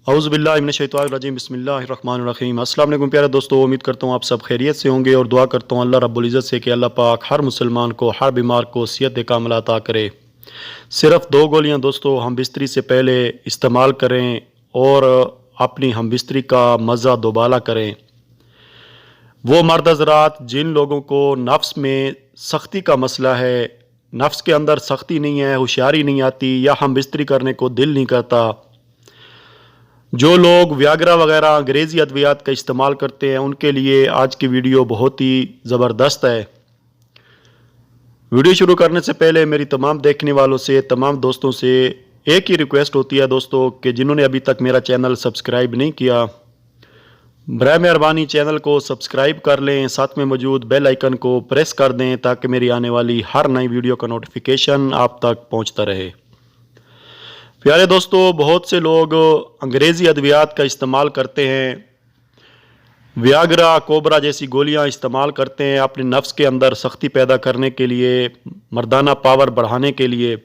औज़ु बिल्लाहि मिनश्शैतानिर्रजीम बिस्मिल्लाहिर्रहमानिर्रहीम। अस्सलाम वालेकुम प्यारे दोस्तों, उम्मीद करता हूँ आप सब खैरियत से होंगे और दुआ करता हूँ अल्लाह रब्बुल इज़्ज़त से कि अल्लाह पाक हर मुसलमान को, हर बीमार को सेहत कामिला अता करे। सिर्फ 2 गोलियाँ दोस्तों हम बिस्तरी से पहले इस्तेमाल करें और अपनी हम बिस्तरी का मज़ा दोबाला करें। वो मर्द हज़रात जिन लोगों को नफ्स में सख्ती का मसला है, नफ्स के अंदर सख्ती नहीं है, होशियारी नहीं आती या हम बिस्तरी करने को दिल नहीं करता, जो लोग व्याग्रा वगैरह अंग्रेज़ी अद्वियात का इस्तेमाल करते हैं, उनके लिए आज की वीडियो बहुत ही ज़बरदस्त है। वीडियो शुरू करने से पहले मेरी तमाम देखने वालों से, तमाम दोस्तों से एक ही रिक्वेस्ट होती है दोस्तों कि जिन्होंने अभी तक मेरा चैनल सब्सक्राइब नहीं किया, बराए मेहरबानी चैनल को सब्सक्राइब कर लें, साथ में मौजूद बेल आइकन को प्रेस कर दें ताकि मेरी आने वाली हर नई वीडियो का नोटिफिकेशन आप तक पहुंचता रहे। प्यारे दोस्तों, बहुत से लोग अंग्रेज़ी अद्वियात का इस्तेमाल करते हैं, व्याग्रा, कोबरा जैसी गोलियां इस्तेमाल करते हैं अपने नफ्स के अंदर सख्ती पैदा करने के लिए, मर्दाना पावर बढ़ाने के लिए।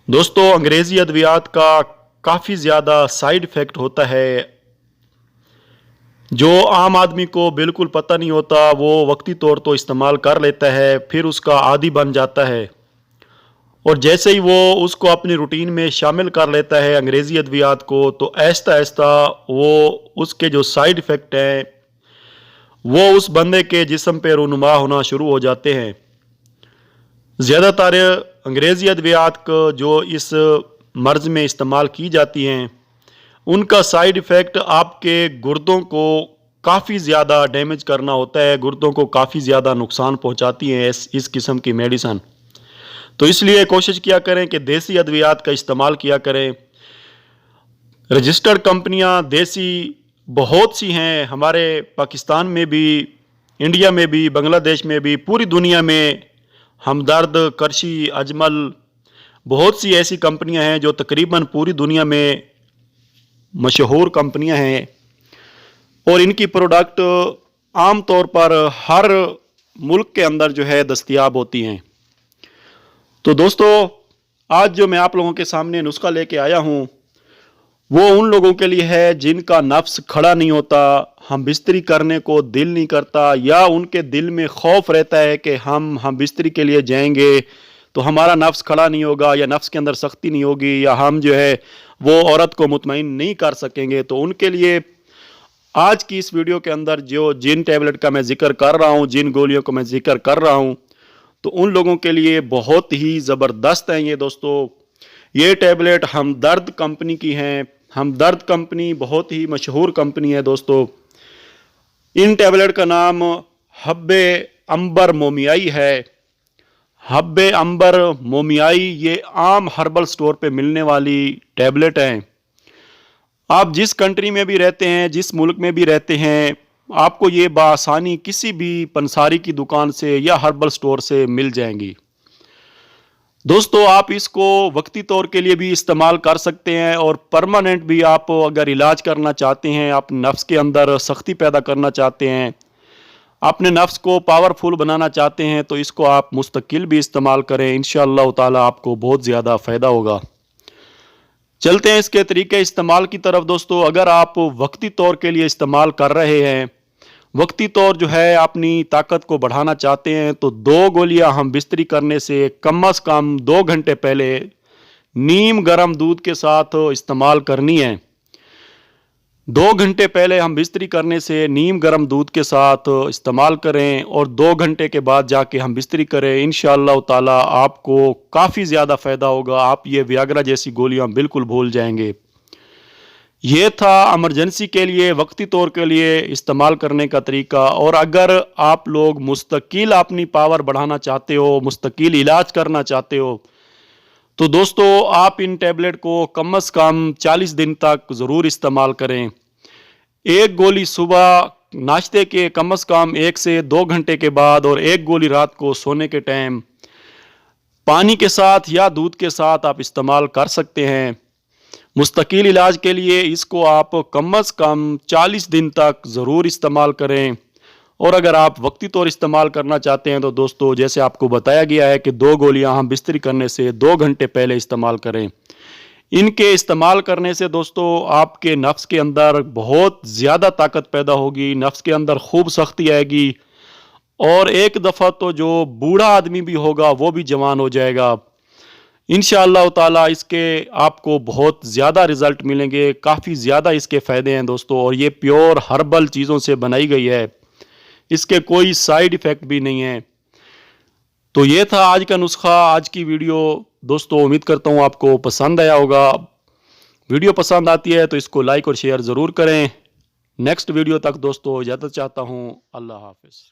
दोस्तों, अंग्रेज़ी अद्वियात का काफ़ी ज़्यादा साइड इफ़ेक्ट होता है जो आम आदमी को बिल्कुल पता नहीं होता। वो वक्ती तौर तो इस्तेमाल कर लेता है, फिर उसका आदी बन जाता है और जैसे ही वो उसको अपनी रूटीन में शामिल कर लेता है अंग्रेज़ी अद्वियात को, तो आहिस्ता आहिस्ता वो उसके जो साइड इफ़ेक्ट हैं वो उस बंदे के जिस्म पे रूनुमा होना शुरू हो जाते हैं। ज़्यादातर अंग्रेज़ी अद्वियात को जो इस मर्ज़ में इस्तेमाल की जाती हैं, उनका साइड इफ़ेक्ट आपके गुर्दों को काफ़ी ज़्यादा डैमेज करना होता है, गुर्दों को काफ़ी ज़्यादा नुकसान पहुंचाती हैं इस किस्म की मेडिसन। तो इसलिए कोशिश किया करें कि देसी अद्वियात का इस्तेमाल किया करें। रजिस्टर्ड कंपनियां देसी बहुत सी हैं, हमारे पाकिस्तान में भी, इंडिया में भी, बांग्लादेश में भी, पूरी दुनिया में हमदर्द, करशी, अजमल, बहुत सी ऐसी कंपनियां हैं जो तकरीबन पूरी दुनिया में मशहूर कंपनियां हैं और इनकी प्रोडक्ट आम तौर पर हर मुल्क के अंदर जो है दस्तयाब होती हैं। तो दोस्तों, आज जो मैं आप लोगों के सामने नुस्खा लेके आया हूँ वो उन लोगों के लिए है जिनका नफ्स खड़ा नहीं होता, हम बिस्तरी करने को दिल नहीं करता, या उनके दिल में खौफ रहता है कि हम बिस्तरी के लिए जाएंगे तो हमारा नफ्स खड़ा नहीं होगा या नफ्स के अंदर सख्ती नहीं होगी या हम जो है वो औरत को मुतमईन नहीं कर सकेंगे। तो उनके लिए आज की इस वीडियो के अंदर जो जिन टैबलेट का मैं जिक्र कर रहा हूँ, जिन गोलियों को मैं जिक्र कर रहा हूँ, तो उन लोगों के लिए बहुत ही ज़बरदस्त हैं ये दोस्तों। ये टैबलेट हमदर्द कंपनी की हैं। हमदर्द कंपनी बहुत ही मशहूर कंपनी है दोस्तों। इन टैबलेट का नाम हब्बे अंबर मोमियाई है। हब्बे अंबर मोमियाई ये आम हर्बल स्टोर पे मिलने वाली टैबलेट हैं। आप जिस कंट्री में भी रहते हैं, जिस मुल्क में भी रहते हैं, आपको ये बआसानी किसी भी पंसारी की दुकान से या हर्बल स्टोर से मिल जाएंगी। दोस्तों, आप इसको वक्ती तौर के लिए भी इस्तेमाल कर सकते हैं और परमानेंट भी आप अगर इलाज करना चाहते हैं, आप नफ्स के अंदर सख्ती पैदा करना चाहते हैं, अपने नफ्स को पावरफुल बनाना चाहते हैं, तो इसको आप मुस्तकिल भी इस्तेमाल करें। इंशाअल्लाह ताला आपको बहुत ज़्यादा फ़ायदा होगा। चलते हैं इसके तरीके इस्तेमाल की तरफ। दोस्तों, अगर आप वक्ती तौर के लिए इस्तेमाल कर रहे हैं, वक्ती तौर जो है अपनी ताकत को बढ़ाना चाहते हैं, तो 2 गोलियां हम बिस्तरी करने से कम से कम 2 घंटे पहले नीम गर्म दूध के साथ इस्तेमाल करनी है। 2 घंटे पहले हम बिस्तरी करने से नीम गर्म दूध के साथ इस्तेमाल करें और 2 घंटे के बाद जाके हम बिस्तरी करें। इंशाअल्लाह ताला आपको काफ़ी ज़्यादा फ़ायदा होगा। आप ये व्याग्रा जैसी गोलियां बिल्कुल भूल जाएंगे। ये था एमरजेंसी के लिए, वक्ती तौर के लिए इस्तेमाल करने का तरीका। और अगर आप लोग मुस्तकिल अपनी पावर बढ़ाना चाहते हो, मुस्तकिल इलाज करना चाहते हो, तो दोस्तों आप इन टैबलेट को कम से कम 40 दिन तक ज़रूर इस्तेमाल करें। एक गोली सुबह नाश्ते के कम से कम 1 से 2 घंटे के बाद और एक गोली रात को सोने के टाइम पानी के साथ या दूध के साथ आप इस्तेमाल कर सकते हैं। मुस्तकिल इलाज के लिए इसको आप कम से कम 40 दिन तक ज़रूर इस्तेमाल करें। और अगर आप वक्ती तौर इस्तेमाल करना चाहते हैं तो दोस्तों जैसे आपको बताया गया है कि 2 गोलियां हम बिस्तरी करने से 2 घंटे पहले इस्तेमाल करें। ان کے استعمال کرنے سے دوستو آپ کے نفس کے اندر بہت زیادہ طاقت پیدا ہوگی، نفس کے اندر خوب سختی آئے گی، اور ایک دفعہ تو جو بوڑھا آدمی بھی ہوگا وہ بھی جوان ہو جائے گا انشاءاللہ تعالی۔ اس کے آپ کو بہت زیادہ رزلٹ ملیں گے، کافی زیادہ اس کے فائدے ہیں دوستو، اور یہ پیور ہربل چیزوں سے بنائی گئی ہے، اس کے کوئی سائیڈ ایفیکٹ بھی نہیں ہے۔ تو یہ تھا آج کا نسخہ، آج کی ویڈیو دوستو، امید کرتا ہوں آپ کو پسند آیا ہوگا۔ ویڈیو پسند آتی ہے تو اس کو لائک اور شیئر ضرور کریں۔ نیکسٹ ویڈیو تک دوستو اجازت چاہتا ہوں، اللہ حافظ۔